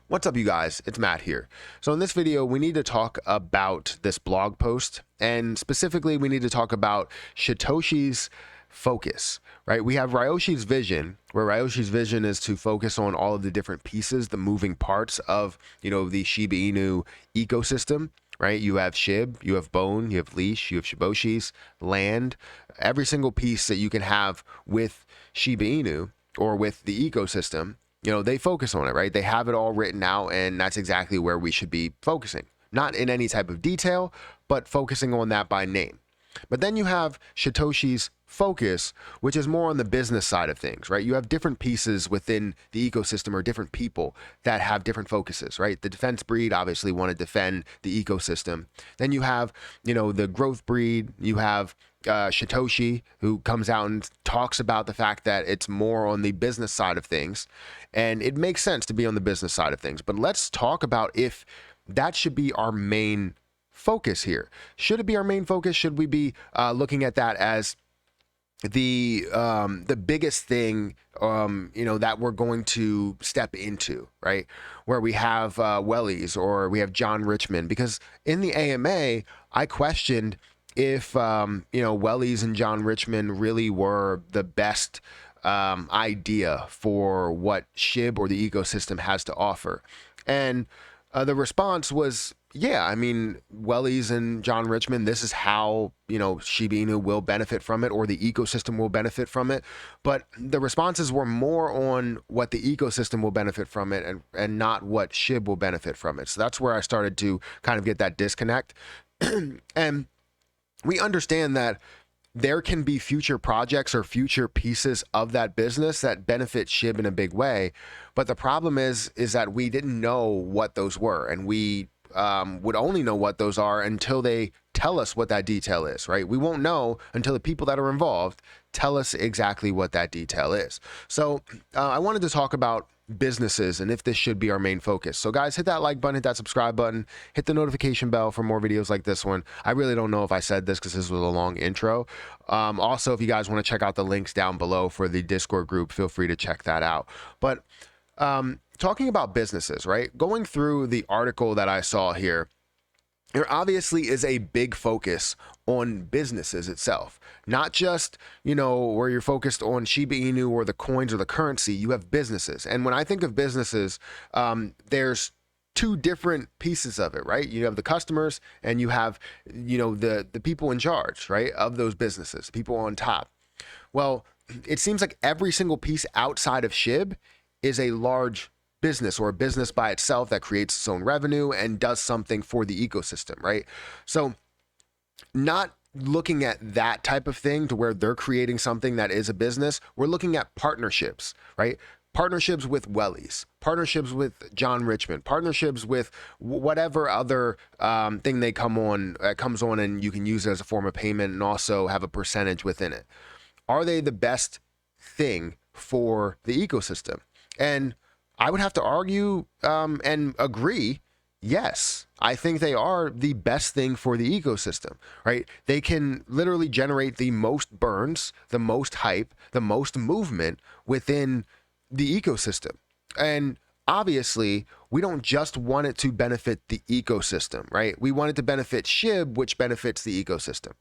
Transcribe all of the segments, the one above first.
What's up, you guys? It's Matt here. So in this video, we need to talk about this blog post, and specifically we need to talk about Shytoshi's focus, right? We have Ryoshi's vision, where Ryoshi's vision is to focus on all of the different pieces, the moving parts of, the Shiba Inu ecosystem, right? You have SHIB, you have Bone, you have Leash, you have Shiboshis, land, every single piece that you can have with Shiba Inu or with the ecosystem. They focus on it, right? They have it all written out, and that's exactly where we should be focusing. Not in any type of detail, but focusing on that by name. But then you have Shytoshi's focus, which is more on the business side of things, right? You have different pieces within the ecosystem or different people that have different focuses, right? The defense breed obviously want to defend the ecosystem. Then you have, the growth breed. You have Shytoshi, who comes out and talks about the fact that it's more on the business side of things, and it makes sense to be on the business side of things. But let's talk about if that should be our main focus here. Should it be our main focus? Should we be looking at that as the biggest thing that we're going to step into, right? Where we have Wellies or we have John Richmond? Because in the AMA, I questioned if Wellies and John Richmond really were the best idea for what SHIB or the ecosystem has to offer. And the response was, yeah, I mean, Wellies and John Richmond, this is how, Shiba Inu will benefit from it, or the ecosystem will benefit from it. But the responses were more on what the ecosystem will benefit from it and not what SHIB will benefit from it. So that's where I started to kind of get that disconnect. And we understand that there can be future projects or future pieces of that business that benefit SHIB in a big way. But the problem is that we didn't know what those were, and we would only know what those are until they tell us what that detail is, right? We won't know until the people that are involved tell us exactly what that detail is. So I wanted to talk about businesses and if this should be our main focus. So guys, hit that like button, hit that subscribe button, hit the notification bell for more videos like this one. I really don't know if I said this because this was a long intro. Also, if you guys want to check out the links down below for the Discord group, feel free to check that out. But talking about businesses, right? Going through the article that I saw here, there obviously is a big focus on businesses itself, not just, where you're focused on Shiba Inu or the coins or the currency. You have businesses. And when I think of businesses, there's two different pieces of it, right? You have the customers and you have, the people in charge, right, of those businesses, people on top. Well, it seems like every single piece outside of SHIB is a large business or a business by itself that creates its own revenue and does something for the ecosystem, right? So not looking at that type of thing to where they're creating something that is a business. We're looking at partnerships, right? Partnerships with Wellies, partnerships with John Richmond, partnerships with whatever other thing they comes on and you can use it as a form of payment and also have a percentage within it. Are they the best thing for the ecosystem? And I would have to argue and agree, yes, I think they are the best thing for the ecosystem, right? They can literally generate the most burns, the most hype, the most movement within the ecosystem. And obviously, we don't just want it to benefit the ecosystem, right? We want it to benefit SHIB, which benefits the ecosystem.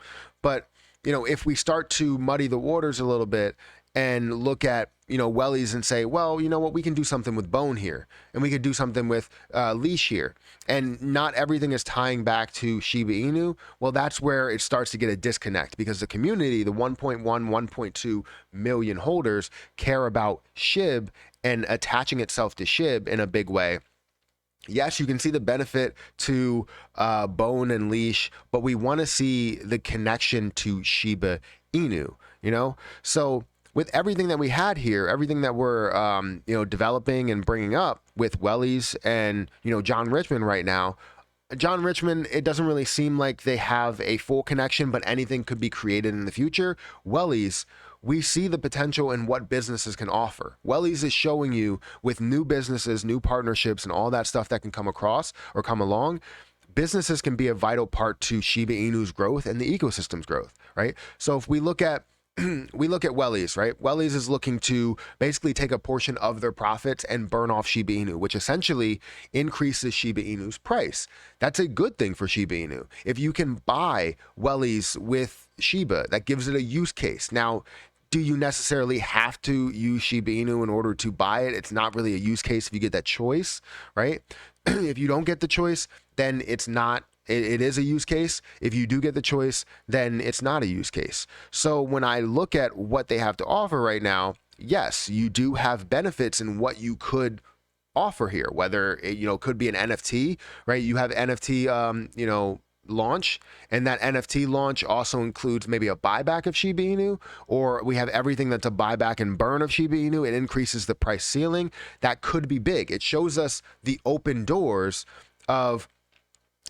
But, if we start to muddy the waters a little bit and look at, Wellies and say, well, you know what, we can do something with Bone here, and we could do something with Leash here, and not everything is tying back to Shiba Inu. Well, that's where it starts to get a disconnect, because the community, the 1.1, 1.2 million holders, care about SHIB and attaching itself to SHIB in a big way. Yes, you can see the benefit to Bone and Leash, but we want to see the connection to Shiba Inu, So with everything that we had here, everything that we're, developing and bringing up with Wellies and, John Richmond right now, John Richmond, it doesn't really seem like they have a full connection, but anything could be created in the future. Wellies, we see the potential in what businesses can offer. Wellies is showing you with new businesses, new partnerships, and all that stuff that can come across or come along. Businesses can be a vital part to Shiba Inu's growth and the ecosystem's growth, right? So if we look at we look at Wellies, right? Wellies is looking to basically take a portion of their profits and burn off Shiba Inu, which essentially increases Shiba Inu's price. That's a good thing for Shiba Inu. If you can buy Wellies with Shiba, that gives it a use case. Now, do you necessarily have to use Shiba Inu in order to buy it? It's not really a use case if you get that choice, right? If you don't get the choice, then it's not. It is a use case. If you do get the choice, then it's not a use case. So when I look at what they have to offer right now, yes, you do have benefits in what you could offer here, whether it, could be an NFT, right? You have NFT, launch, and that NFT launch also includes maybe a buyback of Shiba Inu, or we have everything that's a buyback and burn of Shiba Inu. It increases the price ceiling. That could be big. It shows us the open doors of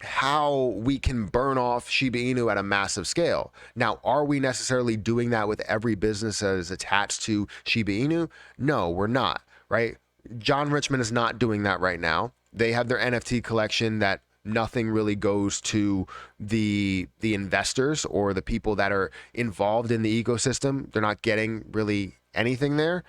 how we can burn off Shiba Inu at a massive scale. Now, are we necessarily doing that with every business that is attached to Shiba Inu? No, we're not, right? John Richmond is not doing that right now. They have their NFT collection that nothing really goes to the investors or the people that are involved in the ecosystem. They're not getting really anything there.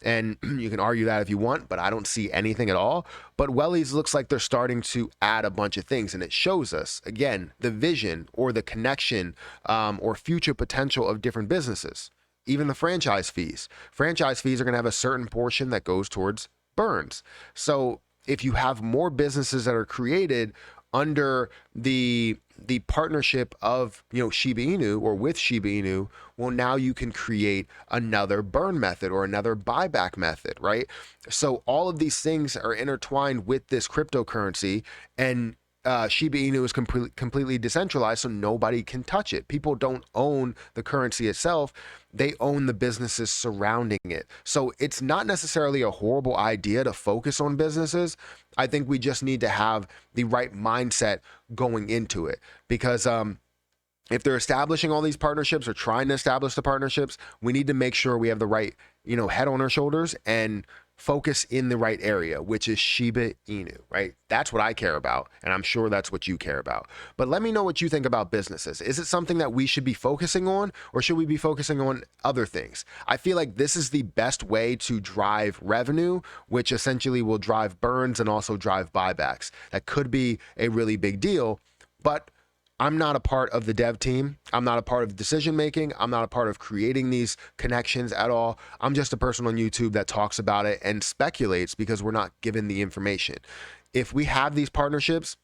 And you can argue that if you want, but I don't see anything at all. But Wellies looks like they're starting to add a bunch of things, and it shows us, again, the vision or the connection or future potential of different businesses. Even the franchise fees. Franchise fees are going to have a certain portion that goes towards burns. So if you have more businesses that are created under the partnership of Shiba Inu or with Shiba Inu, well, now you can create another burn method or another buyback method, right? So all of these things are intertwined with this cryptocurrency, and Shiba Inu is completely decentralized, so nobody can touch it. People don't own the currency itself. They own the businesses surrounding it. So it's not necessarily a horrible idea to focus on businesses. I think we just need to have the right mindset going into it, because if they're establishing all these partnerships or trying to establish the partnerships, we need to make sure we have the right, head on our shoulders and focus in the right area, which is Shiba Inu, right? That's what I care about, and I'm sure that's what you care about. But let me know what you think about businesses. Is it something that we should be focusing on, or should we be focusing on other things? I feel like this is the best way to drive revenue, which essentially will drive burns and also drive buybacks. That could be a really big deal, but I'm not a part of the dev team. I'm not a part of decision making. I'm not a part of creating these connections at all. I'm just a person on YouTube that talks about it and speculates because we're not given the information. If we have these partnerships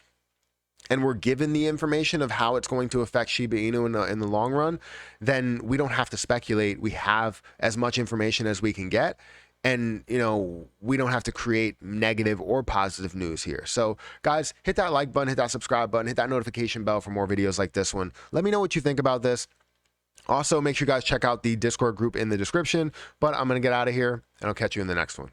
and we're given the information of how it's going to affect Shiba Inu in the long run, then we don't have to speculate. We have as much information as we can get. And, we don't have to create negative or positive news here. So guys, hit that like button, hit that subscribe button, hit that notification bell for more videos like this one. Let me know what you think about this. Also, make sure you guys check out the Discord group in the description, but I'm going to get out of here and I'll catch you in the next one.